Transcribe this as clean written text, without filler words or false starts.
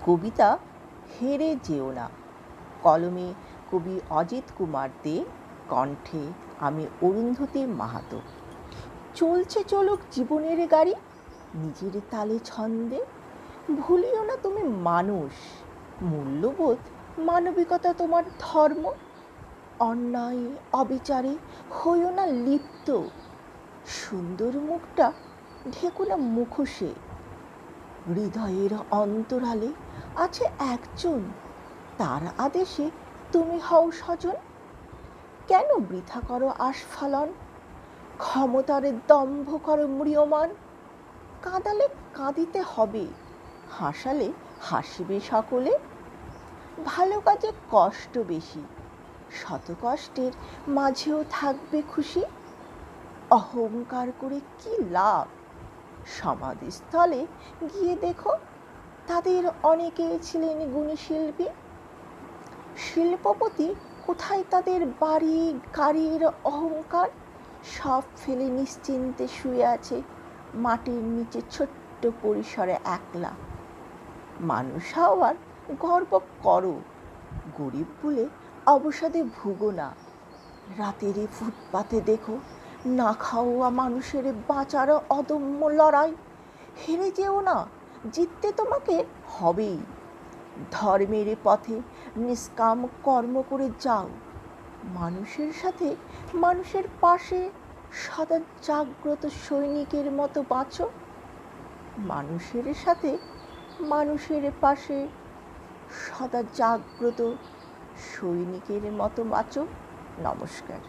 কবিতা হেরে যেও না, কলমে কবি অজিত কুমার দে, কণ্ঠে আমি অরুন্ধতী মাহাতো। চলছে চলুক জীবনের গাড়ি নিজের তালে ছন্দে, ভুলিও না তুমি মানুষ, মূল্যবোধ মানবিকতা তোমার ধর্ম। অন্যায় অবিচারে হইও না লিপ্ত, সুন্দর মুখটা ঢেকো না মুখোশে। হৃদয়ের অন্তরালে আছে একজন, তার আদেশে তুমি হও স্বজন। কেন বৃথা করো আস্ফালন, ক্ষমতার দম্ভ করো ম্রিয়মান। কাঁদালে কাঁদিতে হবে, হাসালে হাসিবে সকলে। ভালো কাজে কষ্ট বেশি, শত কষ্টের মাঝেও থাকবে খুশি। অহংকার করে কি লাভ, সমাধিস্থলে গিয়ে দেখো তাদের অনেকে ছিলেন গুণী শিল্পী। শিল্পপতি কোথায় তাদের বাড়ি গাড়ির অহংকার, সব ফেলে নিশ্চিন্তে শুয়ে আছে মাটির নিচে ছোট্ট পরিসরে একলা। মানুষ হওয়ার গর্ব করো, গরিব বলে অবসাদে ভুগো না। রাতের ফুটপাতে দেখো না খাওয়া মানুষের বাঁচার অদম্য লড়াই। হেরে যেও না, জিততে তোমাকে হবেই। ধর্মের পথে নিষ্কাম কর্ম করে যাও, মানুষের সাথে মানুষের পাশে সদা জাগ্রত সৈনিকের মতো বাঁচো। মানুষের সাথে মানুষের পাশে সদা জাগ্রত সৈনিকের মতো বাঁচো। নমস্কার।